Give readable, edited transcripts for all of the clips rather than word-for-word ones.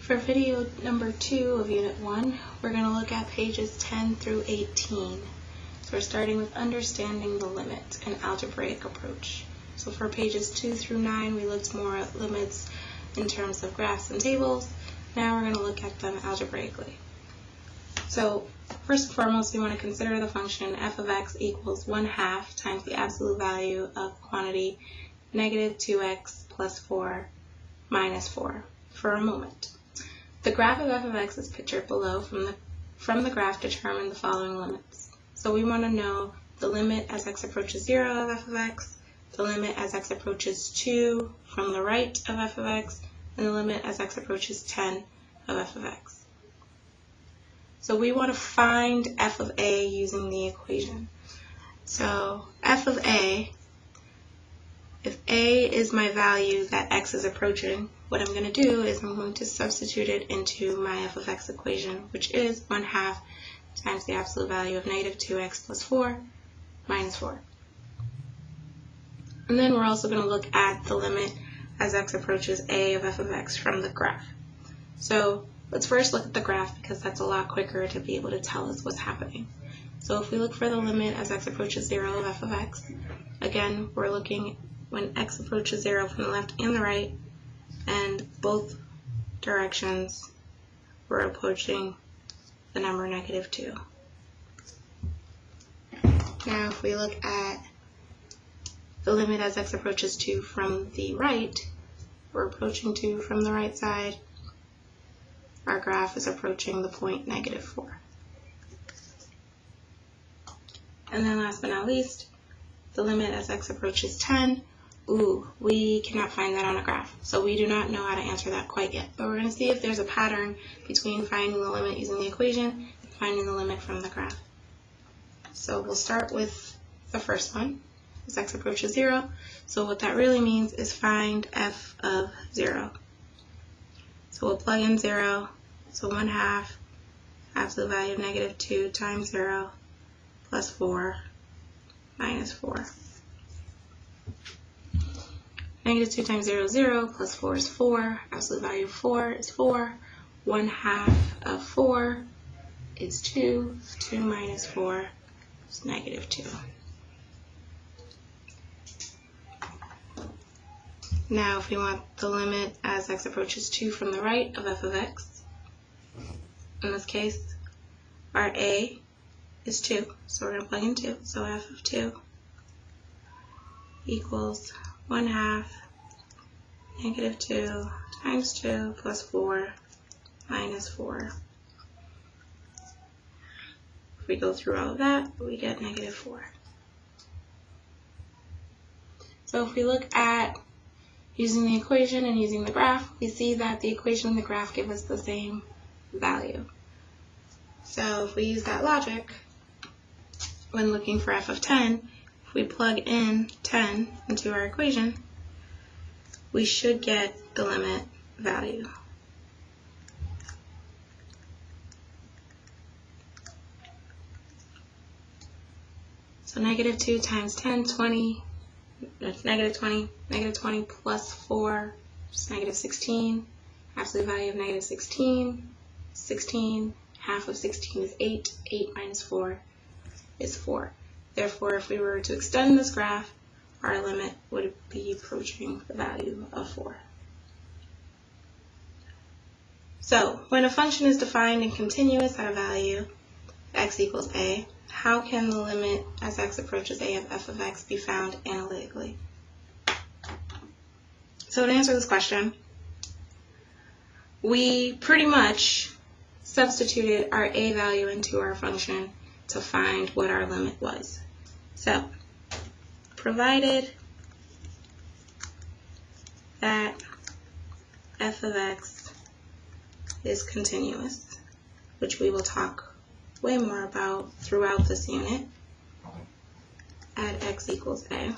For video number 2 of Unit 1, we're going to look at pages 10 through 18. So we're starting with understanding the limit, an algebraic approach. So for pages 2 through 9, we looked more at limits in terms of graphs and tables. Now we're going to look at them algebraically. So first and foremost, we want to consider the function f of x equals 1/2 times the absolute value of quantity negative 2x plus 4 minus 4 for a moment. The graph of f of x is pictured below. From the graph, determine the following limits. So we want to know the limit as x approaches 0 of f of x, the limit as x approaches 2 from the right of f of x, and the limit as x approaches 10 of f of x. So we want to find f of a using the equation. So f of a, if a is my value that x is approaching, what I'm going to do is I'm going to substitute it into my f of x equation, which is 1/2 times the absolute value of negative 2x plus 4 minus 4. And then we're also going to look at the limit as x approaches a of f of x from the graph. So let's first look at the graph because that's a lot quicker to be able to tell us what's happening. So if we look for the limit as x approaches 0 of f of x, again, we're looking when x approaches 0 from the left and the right, and both directions we're approaching the number negative 2. Now if we look at the limit as x approaches 2 from the right, we're approaching 2 from the right side. Our graph is approaching the point negative 4. And then last but not least, the limit as x approaches 10. We cannot find that on a graph, so we do not know how to answer that quite yet. But we're going to see if there's a pattern between finding the limit using the equation and finding the limit from the graph. So we'll start with the first one, as x approaches 0. So what that really means is find f of 0. So we'll plug in 0, so 1/2 absolute value of negative 2 times 0 plus 4 minus 4. Negative 2 times 0 is 0, plus 4 is 4, absolute value of 4 is 4, 1/2 of 4 is 2, 2 minus 4 is negative 2. Now if we want the limit as x approaches 2 from the right of f of x, in this case our a is 2, so we're going to plug in 2, so f of 2 equals 1/2 negative 2 times 2 plus 4 minus 4. If we go through all of that, we get negative 4. So if we look at using the equation and using the graph, we see that the equation and the graph give us the same value. So if we use that logic, when looking for f of 10, if we plug in 10 into our equation, we should get the limit value. So negative 2 times 10, 20, negative 20, negative 20 plus 4 is negative 16, absolute value of negative 16, 16, half of 16 is 8, 8 minus 4 is 4. Therefore, if we were to extend this graph, our limit would be approaching the value of 4. So, when a function is defined and continuous at a value x equals a, how can the limit as x approaches a of f of x be found analytically? So to answer this question, we pretty much substituted our a value into our function to find what our limit was. So, provided that f of x is continuous, which we will talk way more about throughout this unit, at x equals a,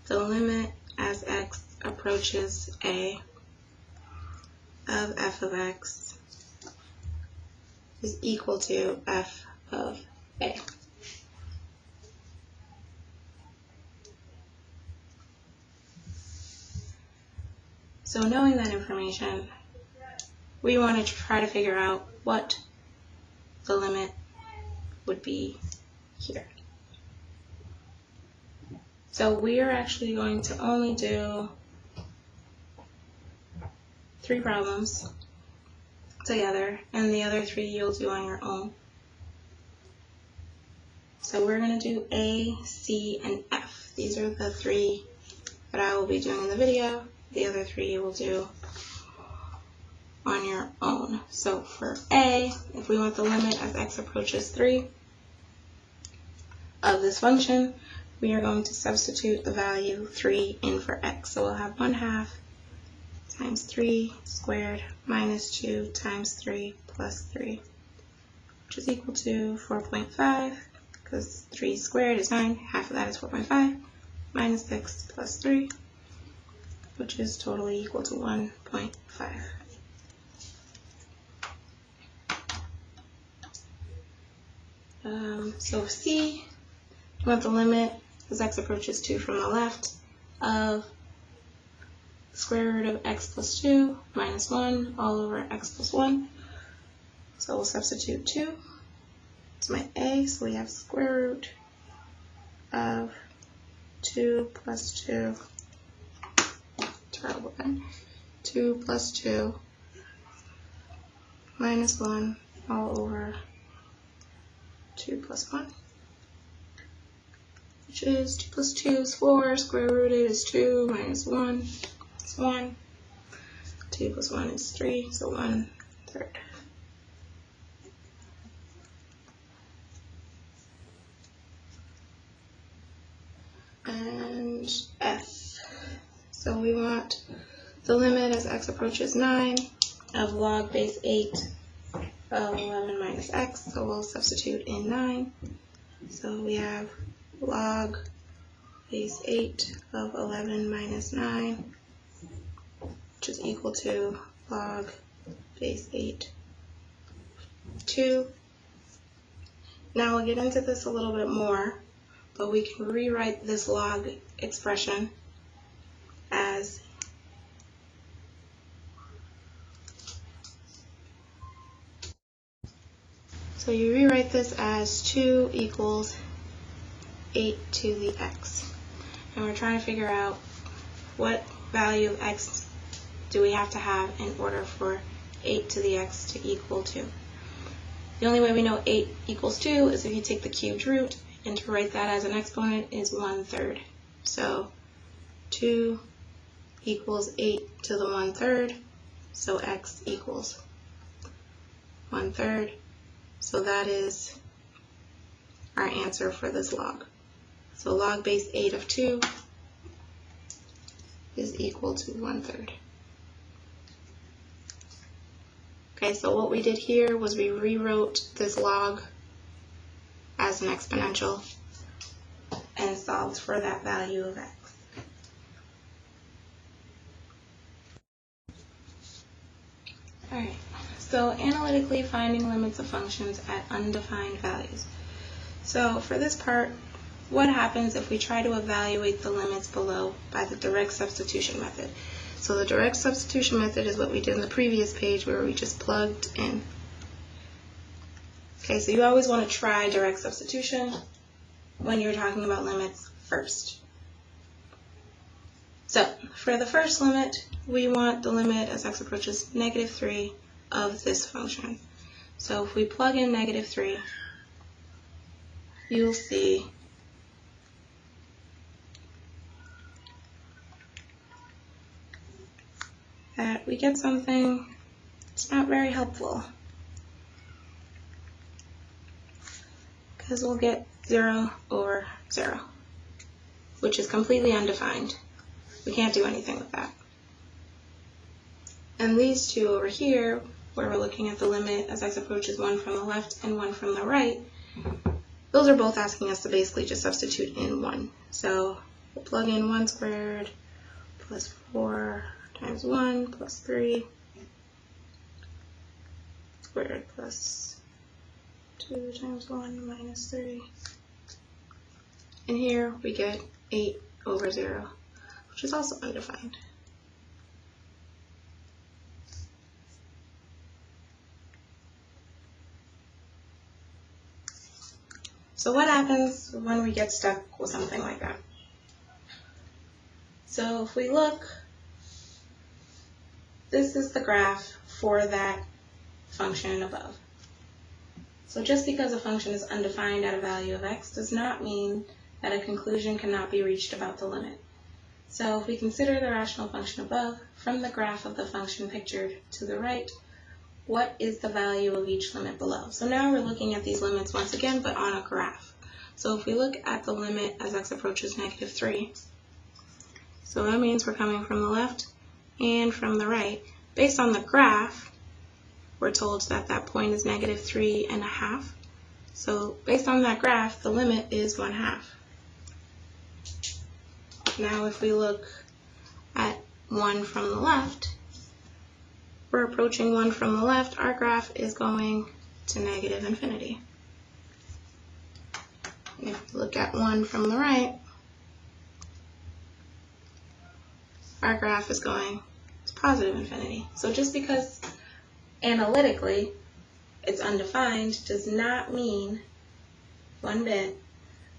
the limit as x approaches a of f of x is equal to f of a. So knowing that information, we want to try to figure out what the limit would be here. So we are actually going to only do 3 problems together, and the other 3 you'll do on your own. So we're going to do A, C, and F. These are the 3 that I will be doing in the video. The other 3 you will do on your own. So for A, if we want the limit as x approaches 3 of this function, we are going to substitute the value 3 in for x. So we'll have 1/2 times 3 squared minus 2 times 3 plus 3, which is equal to 4.5, because 3 squared is 9, half of that is 4.5, minus 6 plus 3, which is totally equal to 1.5. So C, we want the limit as x approaches 2 from the left of square root of x plus 2 minus 1 all over x plus 1. So we'll substitute 2. It's my A, so we have square root of 2 plus 2, terrible pen, 2 plus 2 minus 1 all over 2 plus 1, which is 2 plus 2 is 4, square rooted is 2 minus 1 is 1, 2 plus 1 is 3, so 1/3. And F. So we want the limit as x approaches 9 of log base 8 of 11 minus x, so we'll substitute in 9. So we have log base 8 of 11 minus 9, which is equal to log base 8 2. Now we'll get into this a little bit more, but we can rewrite this log expression as so you rewrite this as 2 equals 8 to the x. And we're trying to figure out what value of x do we have to have in order for 8 to the x to equal 2. The only way we know 8 equals 2 is if you take the cubed root, and to write that as an exponent is 1/3. So 2 equals 8 to the 1/3, so x equals 1/3. So that is our answer for this log. So log base 8 of 2 is equal to 1/3. Okay, so what we did here was we rewrote this log as an exponential and solved for that value of x. Alright, so analytically finding limits of functions at undefined values. So for this part, what happens if we try to evaluate the limits below by the direct substitution method? So the direct substitution method is what we did in the previous page where we just plugged in. Okay, so you always want to try direct substitution when you're talking about limits first. So for the first limit, we want the limit as x approaches -3 of this function. So if we plug in -3, you'll see that we get something that's not very helpful, because we'll get 0/0, which is completely undefined. We can't do anything with that. And these two over here, where we're looking at the limit as x approaches 1 from the left and 1 from the right, those are both asking us to basically just substitute in 1. So we'll plug in 1 squared plus 4 times 1 plus 3 squared plus 2 times 1 minus 3. And here we get 8/0, which is also undefined. So what happens when we get stuck with something like that? So if we look, this is the graph for that function above. So just because a function is undefined at a value of x does not mean that a conclusion cannot be reached about the limit. So if we consider the rational function above, from the graph of the function pictured to the right, what is the value of each limit below? So now we're looking at these limits once again, but on a graph. So if we look at the limit as x approaches -3, so that means we're coming from the left and from the right. Based on the graph, we're told that that point is -3.5. So based on that graph, the limit is 1/2. Now if we look at 1 from the left, we're approaching 1 from the left, our graph is going to -infinity. If we look at 1 from the right, our graph is going to +infinity. So just because analytically it's undefined does not mean one bit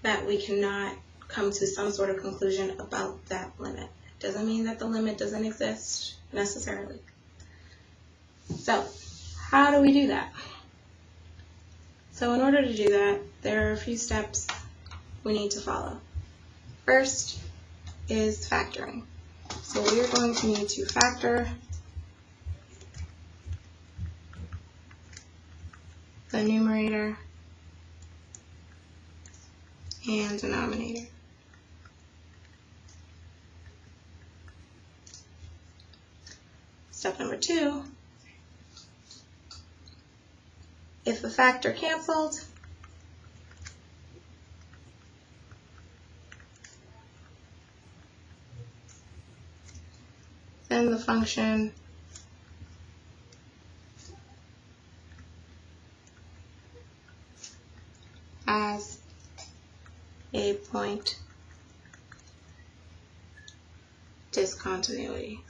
that we cannot come to some sort of conclusion about that limit. It doesn't mean that the limit doesn't exist necessarily. So how do we do that? So in order to do that, there are a few steps we need to follow. First is factoring. So we are going to need to factor the numerator and denominator. Step number 2, if the factor canceled, then the function has a point discontinuity.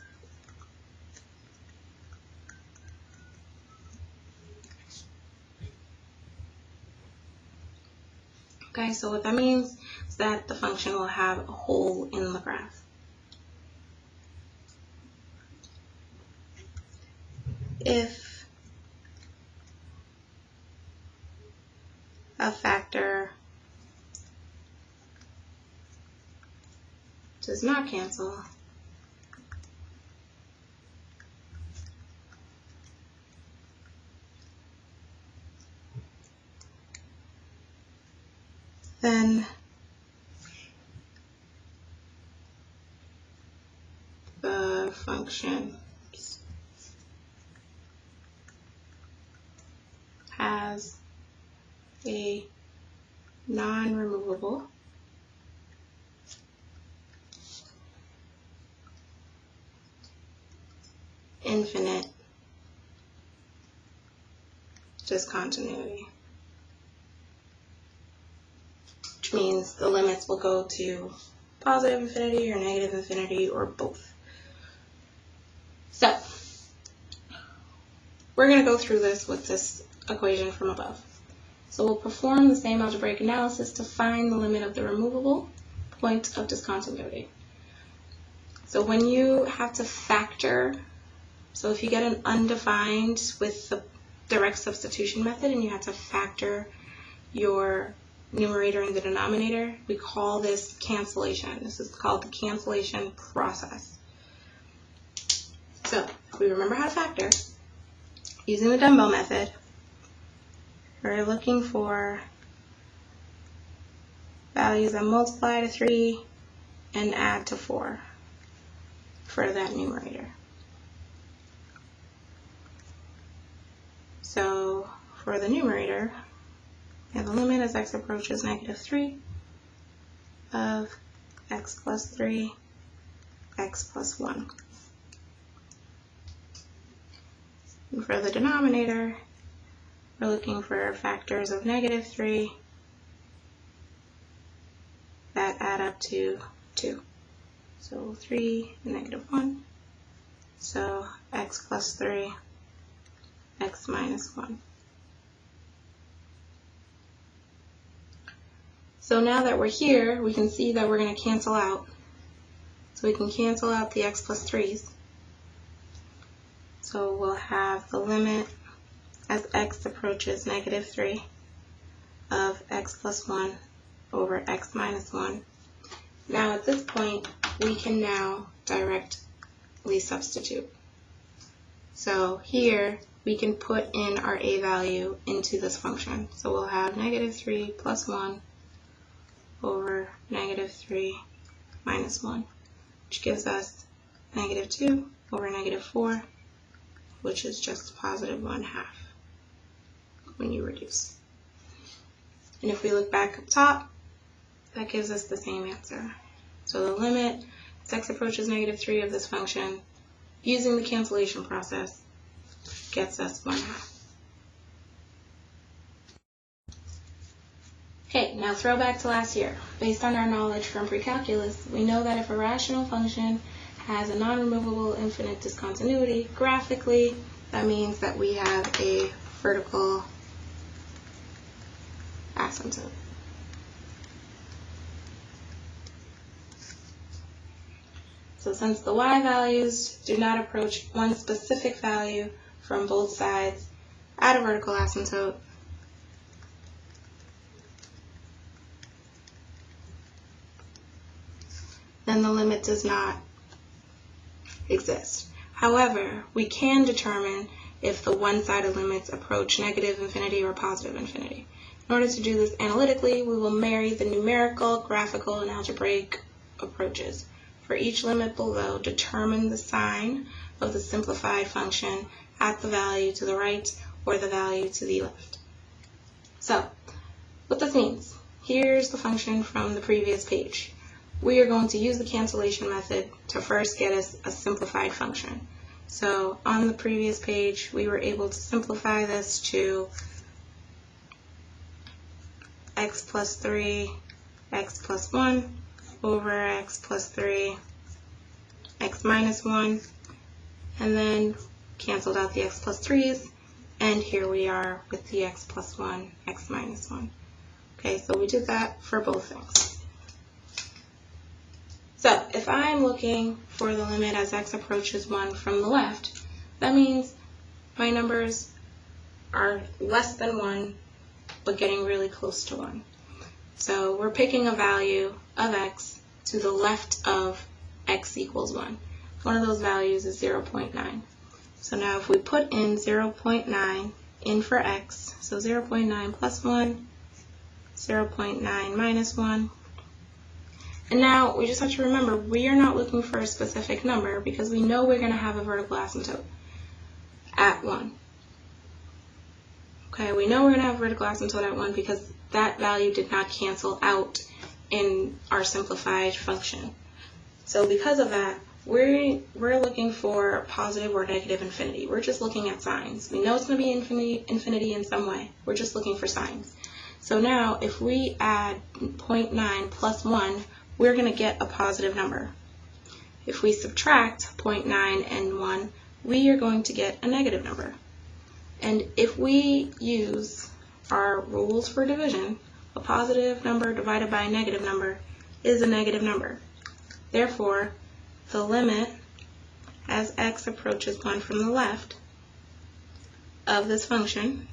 Okay, so what that means is that the function will have a hole in the graph. If a factor does not cancel, then the function has a non-removable infinite discontinuity, which means the limits will go to +infinity or -infinity or both. So we're going to go through this with this equation from above. So we'll perform the same algebraic analysis to find the limit of the removable point of discontinuity. So when you have to factor, so if you get an undefined with the direct substitution method and you have to factor your numerator and the denominator, we call this cancellation. This is called the cancellation process. So if we remember how to factor, using the dumbbell method, we're looking for values that multiply to 3 and add to 4 for that numerator. So for the numerator, we have the limit as x approaches -3 of x plus 3, x plus 1. And for the denominator, we're looking for factors of -3 that add up to 2. So 3 and -1. So x plus 3, x minus 1. So now that we're here, we can see that we're going to cancel out. So we can cancel out the x plus 3's. So we'll have the limit as x approaches negative 3 of x plus 1 over x minus 1. Now at this point, we can now directly substitute. So here, we can put in our a value into this function. So we'll have negative 3 plus 1 over negative 3 minus 1, which gives us negative 2 over negative 4, which is just positive 1/2 when you reduce. And if we look back up top, that gives us the same answer. So the limit as x approaches negative 3 of this function, using the cancellation process, gets us 1/2. Okay, now throw back to last year. Based on our knowledge from pre-calculus, we know that if a rational function has a non-removable infinite discontinuity, graphically, that means that we have a vertical asymptote. So since the y values do not approach one specific value from both sides at a vertical asymptote, then the limit does not exist. However, we can determine if the one-sided limits approach negative infinity or positive infinity. In order to do this analytically, we will marry the numerical, graphical, and algebraic approaches. For each limit below, determine the sign of the simplified function at the value to the right or the value to the left. So, what this means, here's the function from the previous page. We are going to use the cancellation method to first get us a simplified function. So on the previous page, we were able to simplify this to x plus 3, x plus 1 over x plus 3, x minus 1, and then canceled out the x plus 3's, and here we are with the x plus 1, x minus 1. Okay, so we did that for both things. So if I'm looking for the limit as x approaches 1 from the left, that means my numbers are less than 1, but getting really close to 1. So we're picking a value of x to the left of x equals 1. One of those values is 0.9. So now if we put in 0.9 in for x, so 0.9 plus 1, 0.9 minus 1, and now we just have to remember we are not looking for a specific number because we know we're going to have a vertical asymptote at 1. Okay, we know we're going to have a vertical asymptote at 1 because that value did not cancel out in our simplified function. So because of that, we're looking for positive or negative infinity. We're just looking at signs. We know it's going to be infinity in some way. We're just looking for signs. So now if we add 0.9 plus 1, we're going to get a positive number. If we subtract 0.9 and 1, we are going to get a negative number. And if we use our rules for division, a positive number divided by a negative number is a negative number. Therefore, the limit as x approaches 1 from the left of this function,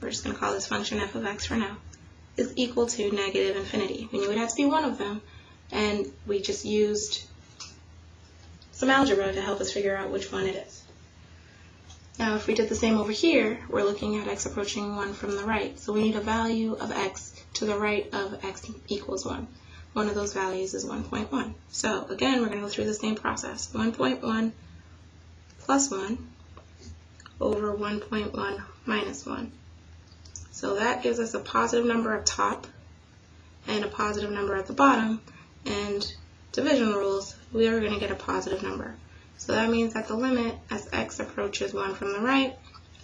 we're just going to call this function f of x for now, is equal to negative infinity. We knew it had to be one of them, and we just used some algebra to help us figure out which one it is. Now if we did the same over here, we're looking at x approaching 1 from the right, so we need a value of x to the right of x equals 1. One of those values is 1.1. So again, we're going to go through the same process. 1.1 plus 1 over 1.1 minus 1. So that gives us a positive number up top and a positive number at the bottom, and division rules, we are going to get a positive number. So that means that the limit as x approaches 1 from the right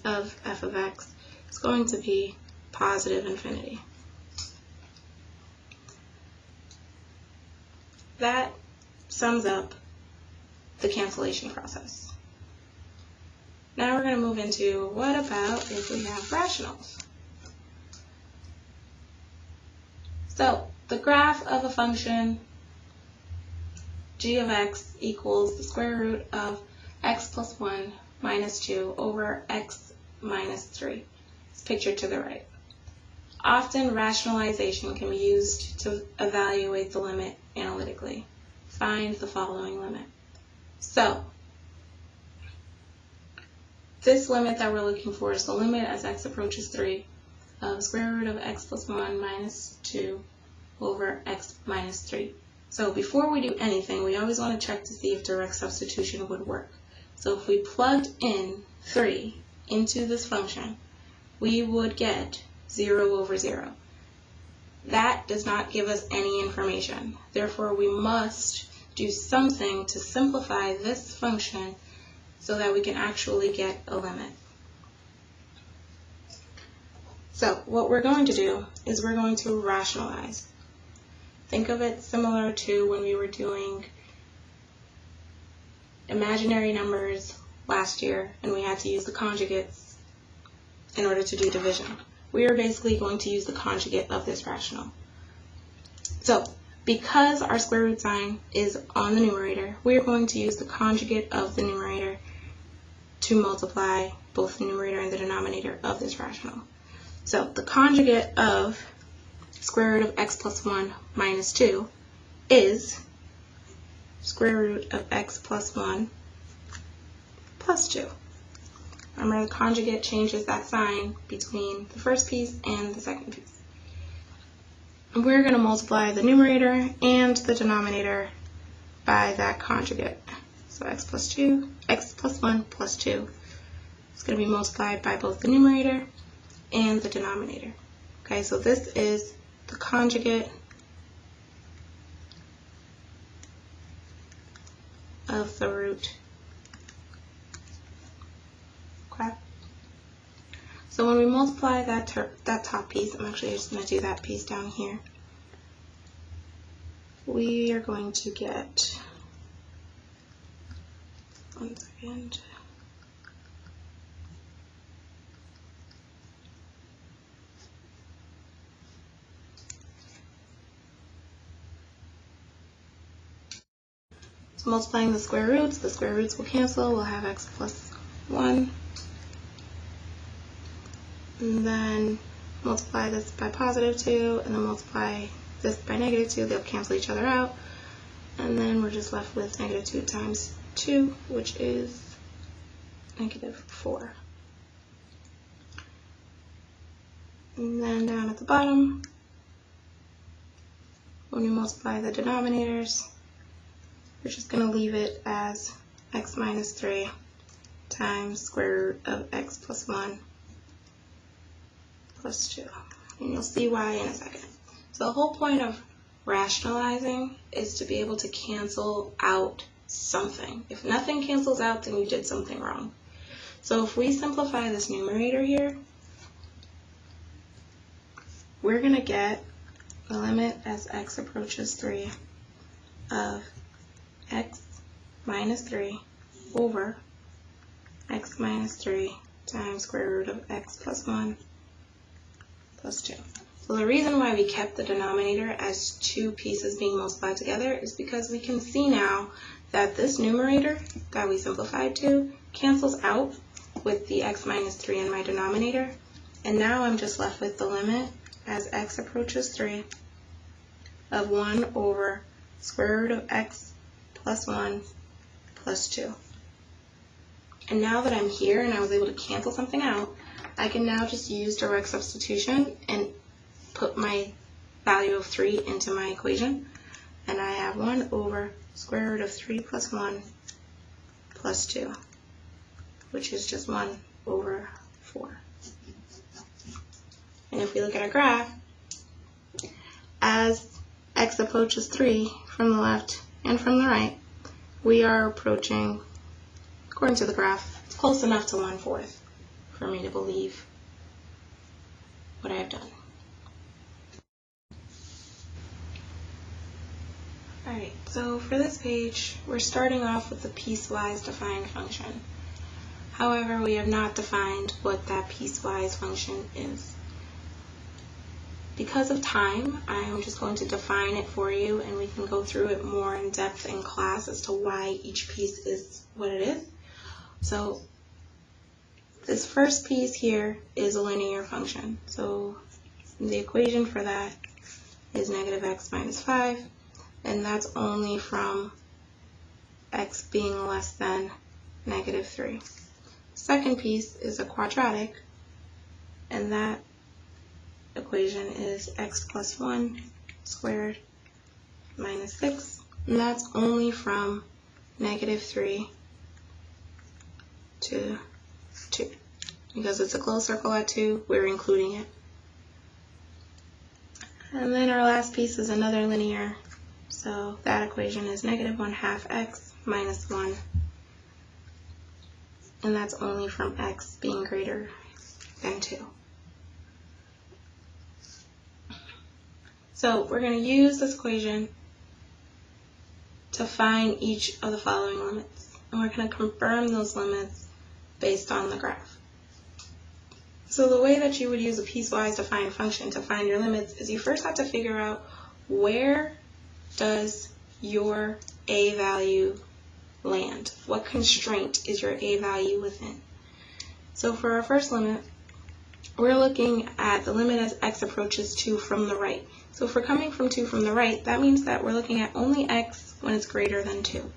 of f of x is going to be positive infinity. That sums up the cancellation process. Now we're going to move into what about if we have rationals? So the graph of a function g of x equals the square root of x plus 1 minus 2 over x minus 3. It's pictured to the right. Often rationalization can be used to evaluate the limit analytically. Find the following limit. So this limit that we're looking for is the limit as x approaches 3 of square root of x plus 1 minus 2 over x minus 3. So before we do anything, we always want to check to see if direct substitution would work. So if we plugged in 3 into this function, we would get 0 over 0. That does not give us any information. Therefore, we must do something to simplify this function so that we can actually get a limit. So what we're going to do is we're going to rationalize. Think of it similar to when we were doing imaginary numbers last year and we had to use the conjugates in order to do division. We are basically going to use the conjugate of this rational. So because our square root sign is on the numerator, we are going to use the conjugate of the numerator to multiply both the numerator and the denominator of this rational. So the conjugate of square root of x plus 1 minus 2 is square root of x plus 1 plus 2. Remember, the conjugate changes that sign between the first piece and the second piece. And we're going to multiply the numerator and the denominator by that conjugate. So x plus 1 plus 2 is going to be multiplied by both the numerator and the denominator. Okay, so this is the conjugate of the root. Okay. So when we multiply that top piece, I'm actually just going to do that piece down here. We are going to get, one second. So multiplying the square roots will cancel. We'll have x plus 1. And then multiply this by positive 2, and then multiply this by negative 2. They'll cancel each other out. And then we're just left with negative 2 times 2, which is negative 4. And then down at the bottom, when we multiply the denominators, we're just going to leave it as x minus 3 times square root of x plus 1 plus 2. And you'll see why in a second. So the whole point of rationalizing is to be able to cancel out something. If nothing cancels out, then you did something wrong. So if we simplify this numerator here, we're going to get the limit as x approaches 3 of x minus 3 over x minus 3 times square root of x plus 1 plus 2. So the reason why we kept the denominator as two pieces being multiplied together is because we can see now that this numerator that we simplified to cancels out with the x minus 3 in my denominator, and now I'm just left with the limit as x approaches 3 of 1 over square root of x plus 1 plus 2. And now that I'm here and I was able to cancel something out, I can now just use direct substitution and put my value of 3 into my equation. And I have 1 over square root of 3 plus 1 plus 2, which is just 1 over 4. And if we look at our graph, as x approaches 3 from the left and from the right, we are approaching, according to the graph, it's close enough to 1/4 for me to believe what I have done. Alright, so for this page, we're starting off with the piecewise defined function. However, we have not defined what that piecewise function is. because of time, I'm just going to define it for you, and we can go through it more in depth in class as to why each piece is what it is. So this first piece here is a linear function. So the equation for that is negative x minus 5, and that's only from x being less than negative 3. Second piece is a quadratic, and that equation is x plus 1 squared minus 6, and that's only from negative 3 to 2. Because it's a closed circle at 2, we're including it. And then our last piece is another linear, so that equation is negative 1/2 x minus 1, and that's only from x being greater than 2. So we're going to use this equation to find each of the following limits, and we're going to confirm those limits based on the graph. So the way that you would use a piecewise defined function to find your limits is you first have to figure out where does your a value land? What constraint is your a value within? So for our first limit, we're looking at the limit as x approaches 2 from the right. So if we're coming from 2 from the right, that means that we're looking at only x when it's greater than 2.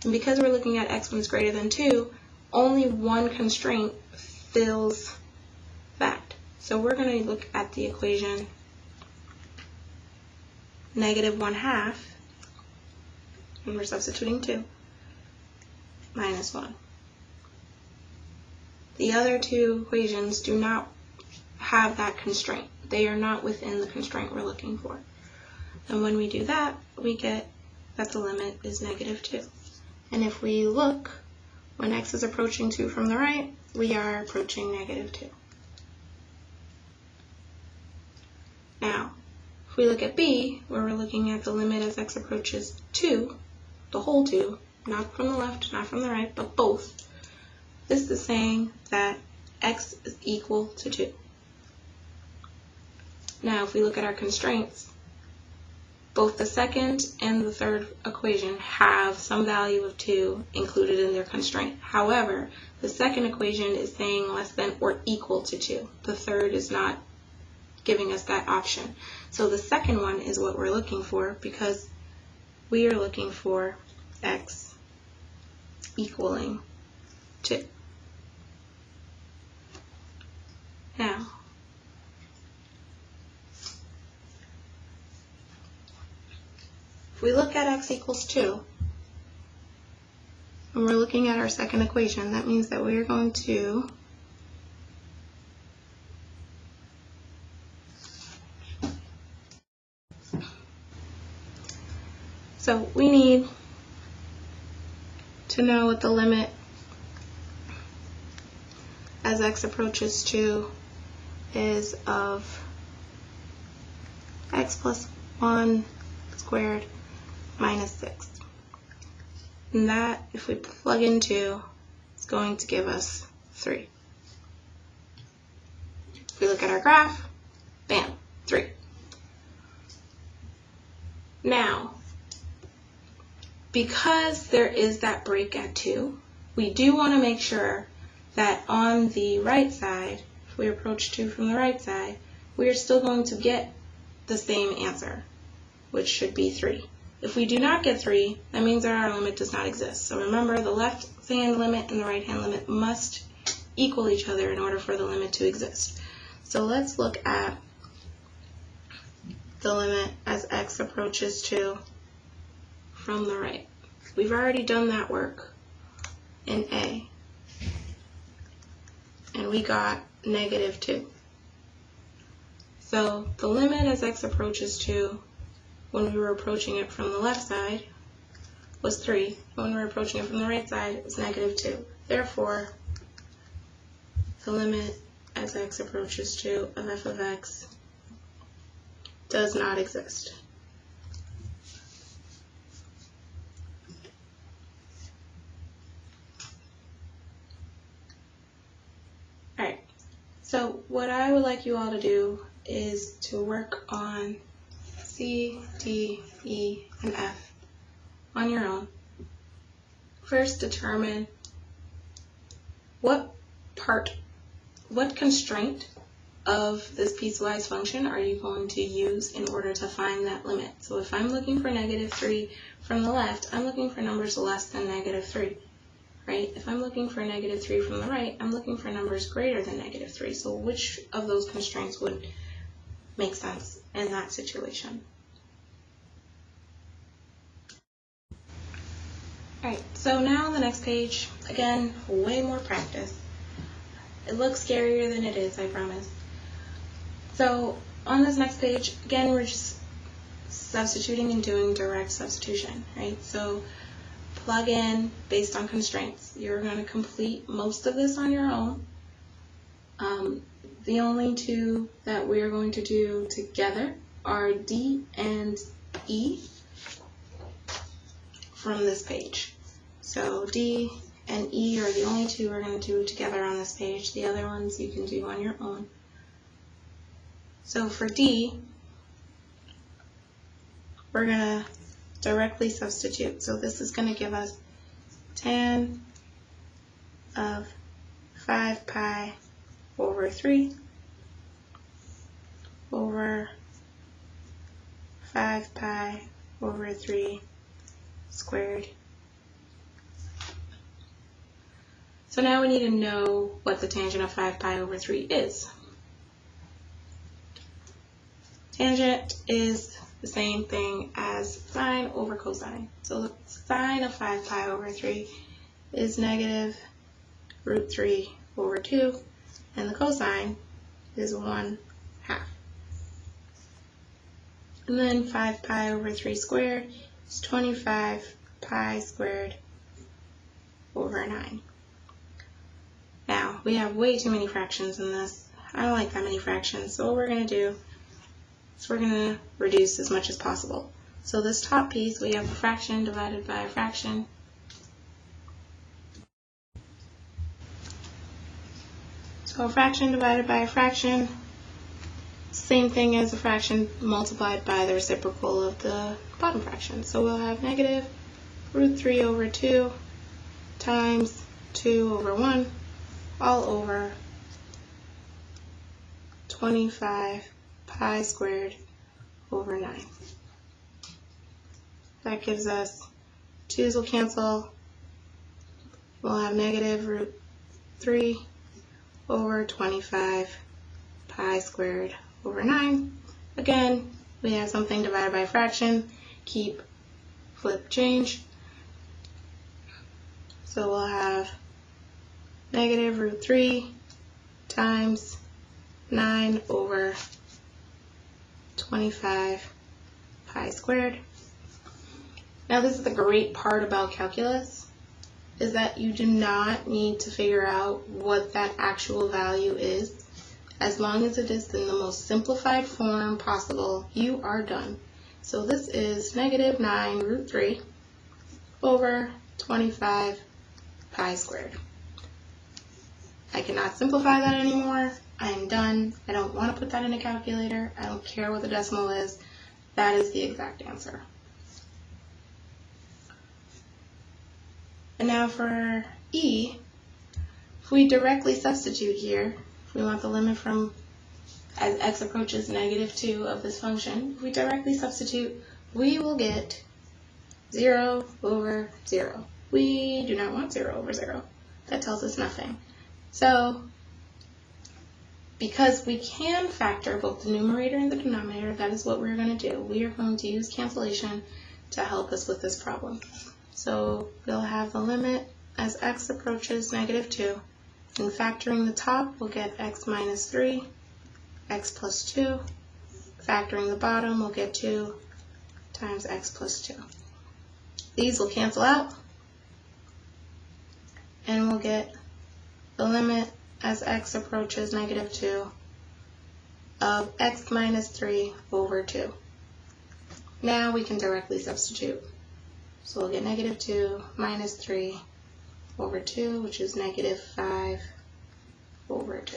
And because we're looking at x when it's greater than 2, only one constraint fills that. So we're going to look at the equation negative 1/2, and we're substituting 2, minus 1. The other two equations do not have that constraint. They are not within the constraint we're looking for. And when we do that, we get that the limit is negative 2. And if we look, when x is approaching 2 from the right, we are approaching negative 2. Now, if we look at b, where we're looking at the limit as x approaches 2, the whole 2, not from the left, not from the right, but both, this is saying that x is equal to 2. Now, if we look at our constraints, both the second and the third equation have some value of 2 included in their constraint. However, the second equation is saying less than or equal to 2. The third is not giving us that option. So the second one is what we're looking for, because we are looking for x equaling 2. Now, if we look at x equals 2, and we're looking at our second equation, that means that we're going to we need to know what the limit as x approaches 2 is of x plus 1 squared minus 6. And that, if we plug in 2, is going to give us 3. If we look at our graph, bam, 3. Now, because there is that break at 2, we do want to make sure that on the right side, if we approach 2 from the right side, we are still going to get the same answer, which should be 3. If we do not get 3, that means that our limit does not exist. So remember, the left-hand limit and the right-hand limit must equal each other in order for the limit to exist. So let's look at the limit as x approaches 2 from the right. We've already done that work in A, and we got negative 2. So the limit as x approaches 2 when we were approaching it from the left side was 3. When we were approaching it from the right side, it was negative 2. Therefore, the limit as x approaches 2 of f of x does not exist. Alright, so what I would like you all to do is to work on C, D, E, and F on your own. First, determine what constraint of this piecewise function are you going to use in order to find that limit. So if I'm looking for -3 from the left, I'm looking for numbers less than -3, right? If I'm looking for -3 from the right, I'm looking for numbers greater than -3. So which of those constraints would make sense in that situation? Alright, so now on the next page, again, way more practice. It looks scarier than it is, I promise. So on this next page, again, we're just substituting and doing direct substitution, right? So plug in based on constraints. You're going to complete most of this on your own. The only two that we're going to do together are D and E from this page. So D and E are the only two we're going to do together on this page. The other ones you can do on your own. So for D, we're going to directly substitute. So this is going to give us tan of 5 pi over 3 over 5 pi over 3 squared. So now we need to know what the tangent of 5 pi over 3 is. Tangent is the same thing as sine over cosine. So the sine of 5 pi over 3 is -√3 over 2, and the cosine is 1/2. And then 5 pi over 3 squared is 25 pi squared over 9. Now, we have way too many fractions in this. I don't like that many fractions, so what we're going to do is we're going to reduce as much as possible. So this top piece, we have a fraction divided by a fraction. So a fraction divided by a fraction, same thing as a fraction multiplied by the reciprocal of the bottom fraction. So we'll have -√3 over 2 times 2 over 1 all over 25 pi squared over 9. That gives us 2's will cancel. We'll have -√3 over 25 pi squared over 9. Again, we have something divided by a fraction. Keep, flip, change. So we'll have -√3 times 9 over 25 pi squared. Now this is the great part about calculus, is that you do not need to figure out what that actual value is. As long as it is in the most simplified form possible, you are done. So this is -9√3 over 25 pi squared. I cannot simplify that anymore. I'm done. I don't want to put that in a calculator. I don't care what the decimal is. That is the exact answer. And now for E, if we directly substitute here, if we want the limit from as x approaches -2 of this function, if we directly substitute, we will get 0 over 0. We do not want 0 over 0. That tells us nothing. So, because we can factor both the numerator and the denominator, that is what we're going to do. We are going to use cancellation to help us with this problem. So we'll have the limit as x approaches -2. And factoring the top, we'll get x minus 3, x plus 2. Factoring the bottom, we'll get 2 times x plus 2. These will cancel out, and we'll get the limit as x approaches -2 of x minus 3 over 2. Now we can directly substitute. So we'll get -2 minus 3 over 2, which is -5 over 2.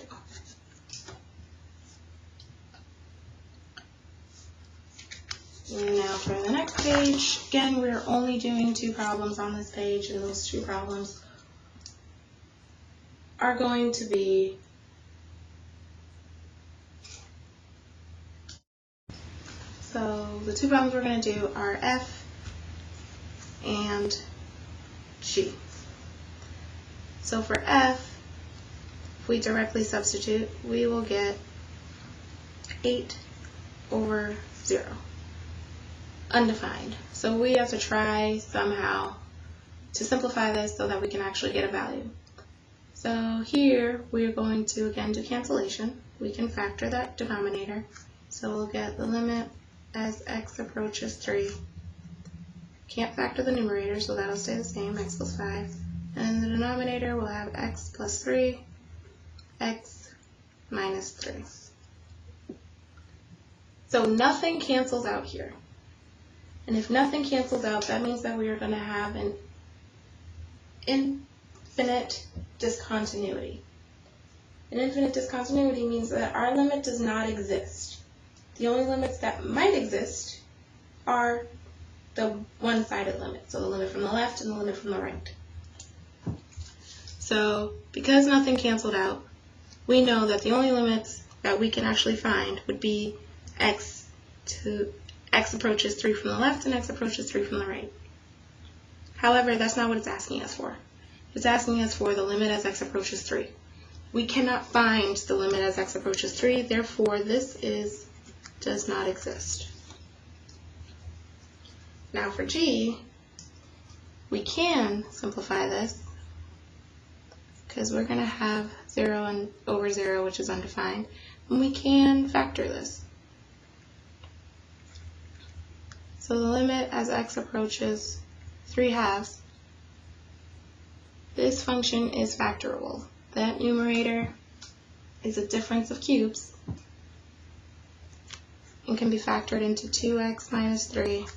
Now for the next page, again, we're only doing 2 problems on this page, and those 2 problems are going to be so the 2 problems we're going to do are F and G. So for F, if we directly substitute, we will get 8 over 0. Undefined. So we have to try somehow to simplify this so that we can actually get a value. So here we're going to again do cancellation. We can factor that denominator. So we'll get the limit as x approaches 3. Can't factor the numerator, so that'll stay the same, x plus 5. And the denominator will have x plus 3, x minus 3. So nothing cancels out here. And if nothing cancels out, that means that we are going to have an infinite discontinuity. An infinite discontinuity means that our limit does not exist. The only limits that might exist are the one-sided limit, so the limit from the left and the limit from the right. So because nothing canceled out, we know that the only limits that we can actually find would be x approaches 3 from the left and x approaches 3 from the right. However, that's not what it's asking us for. It's asking us for the limit as x approaches 3. We cannot find the limit as x approaches 3, therefore this does not exist. Now for G, we can simplify this because we're going to have 0 and over 0, which is undefined, and we can factor this. So the limit as x approaches 3/2, this function is factorable. That numerator is a difference of cubes and can be factored into 2x minus 3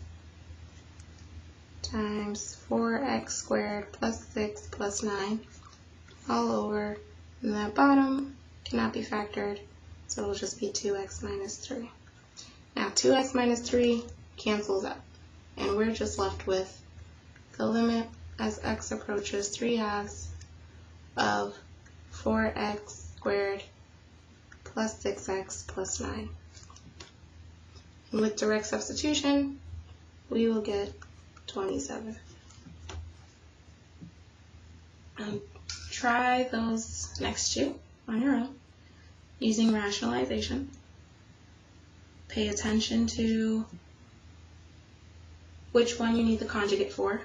times 4x squared plus 6 plus 9 all over, and that bottom cannot be factored, so it'll just be 2x minus 3. Now 2x minus 3 cancels out, and we're just left with the limit as x approaches 3/2 of 4x squared plus 6x plus 9. And with direct substitution, we will get 27. Try those next 2 on your own using rationalization. Pay attention to which one you need the conjugate for.